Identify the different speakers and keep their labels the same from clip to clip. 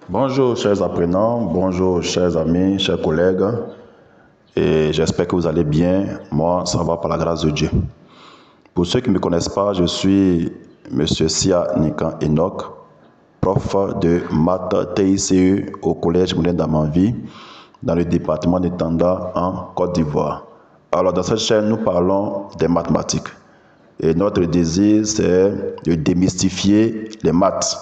Speaker 1: Bonjour chers apprenants, bonjour chers amis, chers collègues, et j'espère que vous allez bien. Moi, ça va par la grâce de Dieu. Pour ceux qui ne me connaissent pas, je suis Monsieur Sia Nikan Enoch, prof de maths TICE au Collège Moulin d'Amanvi, dans le département de Tanda, en Côte d'Ivoire. Alors, dans cette chaîne, nous parlons des mathématiques. Et notre désir, c'est de démystifier les maths.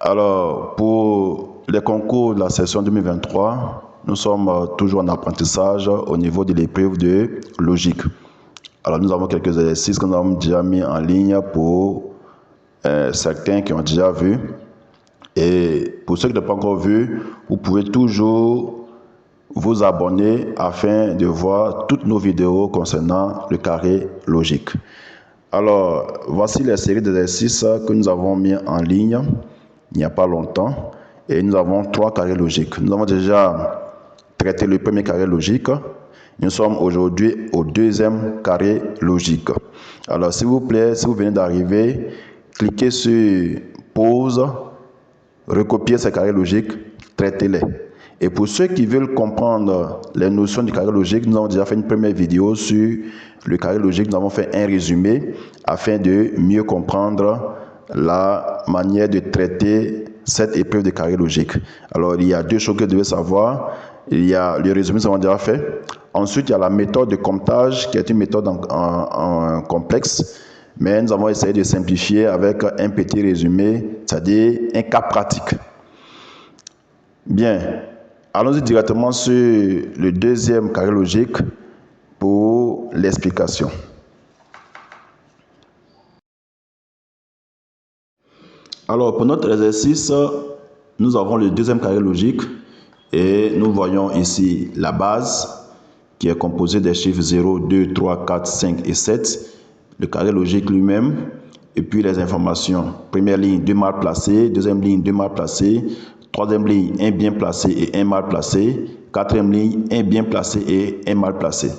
Speaker 1: Alors, pour les concours de la session 2023, nous sommes toujours en apprentissage au niveau de l'épreuve de logique. Alors, nous avons quelques exercices que nous avons déjà mis en ligne pour certains qui ont déjà vu. Et pour ceux qui n'ont pas encore vu, vous pouvez toujours vous abonner afin de voir toutes nos vidéos concernant le carré logique. Alors, voici les séries d'exercices que nous avons mis en ligne il n'y a pas longtemps, et nous avons 3 carrés logiques. Nous avons déjà traité le premier carré logique. Nous sommes aujourd'hui au deuxième carré logique. Alors, s'il vous plaît, si vous venez d'arriver, cliquez sur pause, recopiez ces carrés logiques, traitez-les. Et pour ceux qui veulent comprendre les notions du carré logique, nous avons déjà fait une première vidéo sur le carré logique. Nous avons fait un résumé afin de mieux comprendre la manière de traiter cette épreuve de carré logique. Alors, il y a 2 choses que vous devez savoir. Il y a le résumé que nous avons déjà fait. Ensuite, il y a la méthode de comptage qui est une méthode en complexe. Mais nous avons essayé de simplifier avec un petit résumé, c'est-à-dire un cas pratique. Bien, allons-y directement sur le deuxième carré logique pour l'explication. Alors, pour notre exercice, nous avons le deuxième carré logique et nous voyons ici la base qui est composée des chiffres 0, 2, 3, 4, 5 et 7, le carré logique lui-même, et puis les informations. Première ligne, 2 mal placés, deuxième ligne, 2 mal placés, troisième ligne, 1 bien placé et 1 mal placé, quatrième ligne, 1 bien placé et 1 mal placé.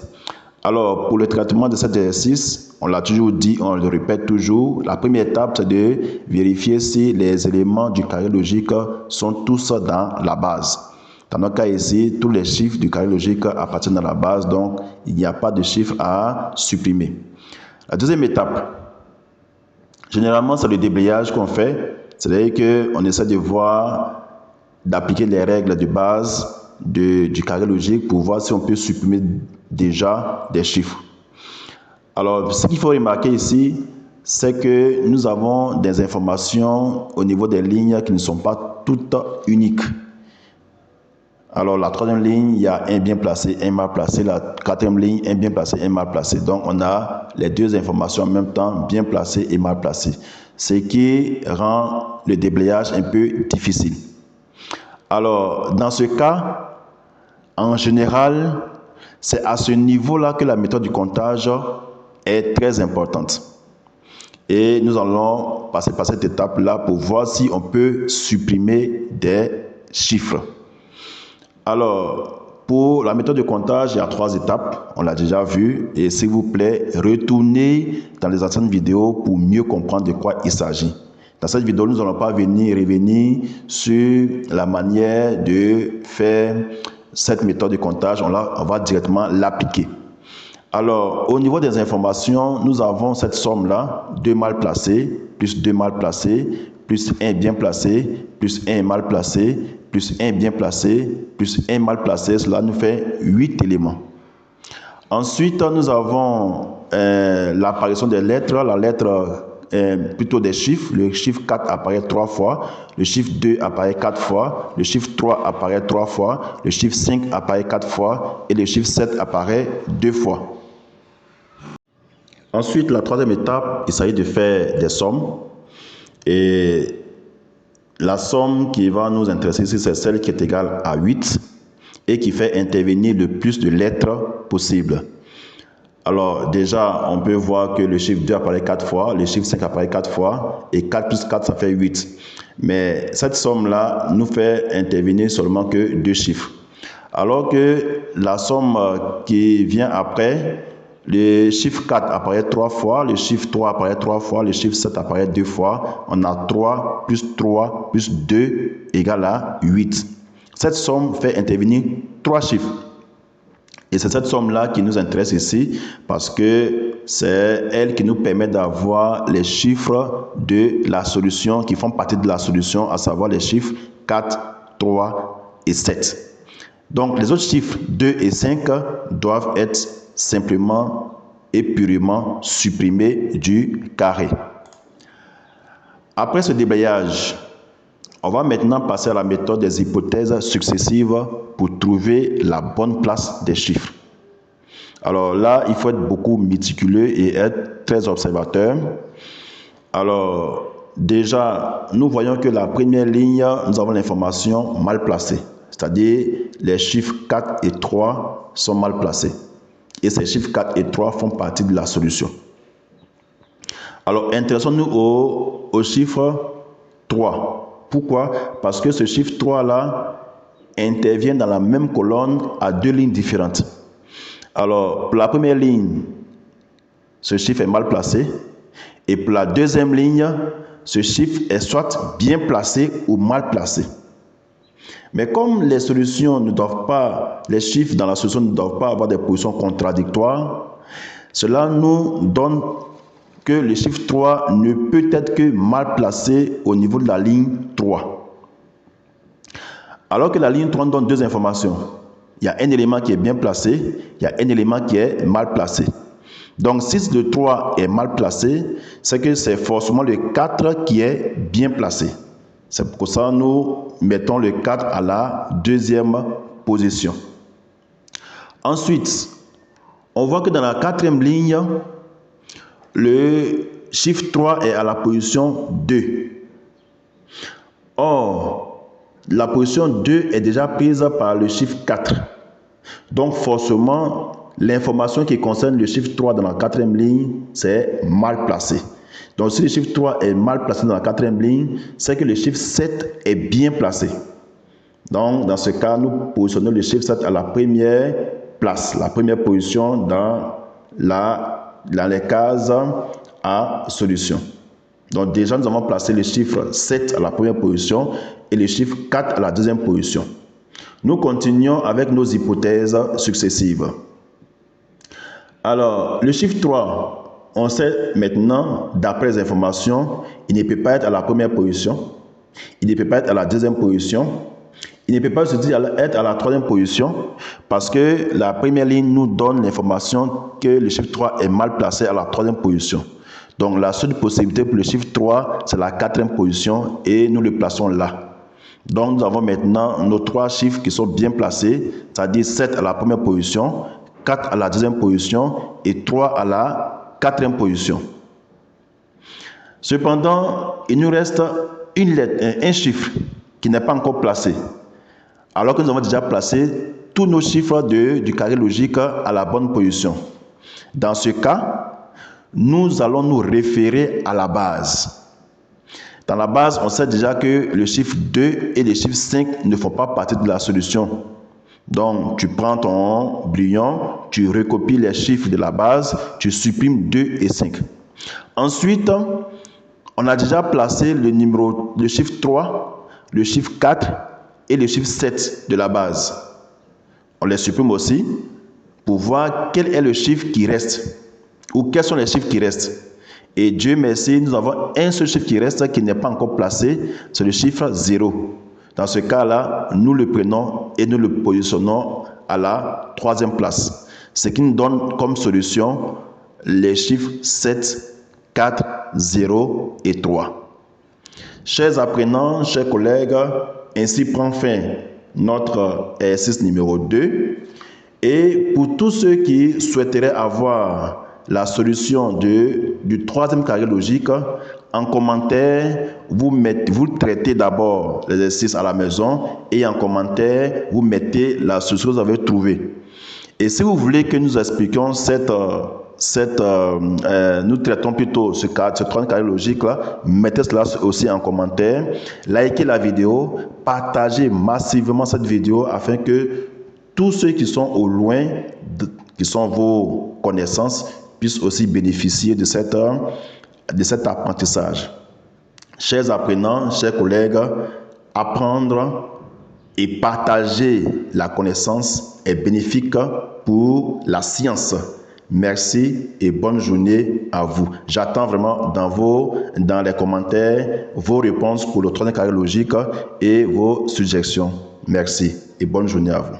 Speaker 1: Alors, pour le traitement de cet exercice, on l'a toujours dit, on le répète toujours, la première étape, c'est de vérifier si les éléments du carré logique sont tous dans la base. Dans notre cas ici, tous les chiffres du carré logique appartiennent à la base, donc il n'y a pas de chiffre à supprimer. La deuxième étape, généralement, c'est le déblayage qu'on fait, c'est-à-dire qu'on essaie de voir, d'appliquer les règles de base du carré logique pour voir si on peut supprimer déjà des chiffres. Alors, ce qu'il faut remarquer ici, c'est que nous avons des informations au niveau des lignes qui ne sont pas toutes uniques. Alors, la troisième ligne, il y a un bien placé, un mal placé. La quatrième ligne, un bien placé, un mal placé. Donc, on a les 2 informations en même temps, bien placées et mal placées. Ce qui rend le déblayage un peu difficile. Alors, dans ce cas, en général, c'est à ce niveau-là que la méthode du comptage est très importante. Et nous allons passer par cette étape-là pour voir si on peut supprimer des chiffres. Alors, pour la méthode de comptage, il y a 3 étapes, on l'a déjà vu. Et s'il vous plaît, retournez dans les anciennes vidéos pour mieux comprendre de quoi il s'agit. Dans cette vidéo, nous n'allons pas revenir sur la manière de faire cette méthode de comptage. On va directement l'appliquer. Alors, au niveau des informations, nous avons cette somme-là, 2 mal placés, plus 2 mal placés, plus 1 bien placé, plus 1 mal placé, plus 1 bien placé, plus 1 mal placé. Cela nous fait 8 éléments. Ensuite, nous avons l'apparition des lettres, la lettre plutôt des chiffres. Le chiffre 4 apparaît 3 fois, le chiffre 2 apparaît 4 fois, le chiffre 3 apparaît 3 fois, le chiffre 5 apparaît 4 fois et le chiffre 7 apparaît 2 fois. Ensuite, la troisième étape, il s'agit de faire des sommes. Et la somme qui va nous intéresser ici, c'est celle qui est égale à 8 et qui fait intervenir le plus de lettres possible. Alors déjà, on peut voir que le chiffre 2 apparaît 4 fois, le chiffre 5 apparaît 4 fois, et 4 plus 4, ça fait 8. Mais cette somme-là nous fait intervenir seulement que 2 chiffres. Alors que la somme qui vient après Le chiffre 4 apparaît 3 fois, le chiffre 3 apparaît 3 fois, le chiffre 7 apparaît 2 fois. On a 3 plus 2 égale à 8. Cette somme fait intervenir 3 chiffres. Et c'est cette somme-là qui nous intéresse ici parce que c'est elle qui nous permet d'avoir les chiffres de la solution qui font partie de la solution, à savoir les chiffres 4, 3 et 7. Donc les autres chiffres 2 et 5 doivent être simplement et purement supprimés du carré. Après ce déblayage, on va maintenant passer à la méthode des hypothèses successives pour trouver la bonne place des chiffres. Alors là, il faut être beaucoup méticuleux et être très observateur. Alors, déjà, nous voyons que la première ligne, nous avons l'information mal placée. C'est-à-dire, les chiffres 4 et 3 sont mal placés. Et ces chiffres 4 et 3 font partie de la solution. Alors, intéressons-nous au chiffre 3. Pourquoi? Parce que ce chiffre 3-là intervient dans la même colonne à 2 lignes différentes. Alors, pour la première ligne, ce chiffre est mal placé. Et pour la deuxième ligne, ce chiffre est soit bien placé ou mal placé. Mais comme les solutions ne doivent pas, les chiffres dans la solution ne doivent pas avoir des positions contradictoires, cela nous donne que le chiffre 3 ne peut être que mal placé au niveau de la ligne 3. Alors que la ligne 3 donne deux informations. Il y a un élément qui est bien placé, il y a un élément qui est mal placé. Donc si le 3 est mal placé, c'est que c'est forcément le 4 qui est bien placé. C'est pour ça que nous mettons le 4 à la deuxième position. Ensuite, on voit que dans la quatrième ligne, le chiffre 3 est à la position 2. Or, la position 2 est déjà prise par le chiffre 4. Donc, forcément, l'information qui concerne le chiffre 3 dans la quatrième ligne, c'est mal placé. Donc, si le chiffre 3 est mal placé dans la quatrième ligne, c'est que le chiffre 7 est bien placé. Donc, dans ce cas, nous positionnons le chiffre 7 à la première place, la première position dans les cases à solution. Donc déjà, nous avons placé le chiffre 7 à la première position et le chiffre 4 à la deuxième position. Nous continuons avec nos hypothèses successives. Alors, le chiffre 3, on sait maintenant, d'après les informations, il ne peut pas être à la première position, il ne peut pas être à la deuxième position, il ne peut pas se dire être à la troisième position parce que la première ligne nous donne l'information que le chiffre 3 est mal placé à la troisième position. Donc la seule possibilité pour le chiffre 3, c'est la quatrième position et nous le plaçons là. Donc nous avons maintenant nos trois chiffres qui sont bien placés, c'est-à-dire 7 à la première position, 4 à la deuxième position et 3 à la quatrième position. Cependant, il nous reste une lettre, un chiffre qui n'est pas encore placé. Alors que nous avons déjà placé tous nos chiffres du carré logique à la bonne position. Dans ce cas, nous allons nous référer à la base. Dans la base, on sait déjà que le chiffre 2 et le chiffre 5 ne font pas partie de la solution. Donc, tu prends ton brouillon, tu recopies les chiffres de la base, tu supprimes 2 et 5. Ensuite, on a déjà placé le chiffre 3, le chiffre 4 et le chiffre 7 de la base. On les supprime aussi pour voir quel est le chiffre qui reste ou quels sont les chiffres qui restent. Et Dieu merci, nous avons un seul chiffre qui reste qui n'est pas encore placé, c'est le chiffre 0. Dans ce cas-là, nous le prenons et nous le positionnons à la troisième place. Ce qui nous donne comme solution les chiffres 7, 4, 0 et 3. Chers apprenants, chers collègues, ainsi prend fin notre exercice numéro 2. Et pour tous ceux qui souhaiteraient avoir la solution du troisième carré logique, en commentaire, vous traitez d'abord l'exercice à la maison et en commentaire, vous mettez la solution que vous avez trouvée. Et si vous voulez que nous expliquions nous traitons plutôt ce troisième carré logique là, mettez cela aussi en commentaire, likez la vidéo, partagez massivement cette vidéo afin que tous ceux qui sont au loin, qui sont vos connaissances, puissent aussi bénéficier de cet apprentissage. Chers apprenants, chers collègues, apprendre et partager la connaissance est bénéfique pour la science. Merci et bonne journée à vous. J'attends vraiment dans les commentaires vos réponses pour le troisième carré logique et vos suggestions. Merci et bonne journée à vous.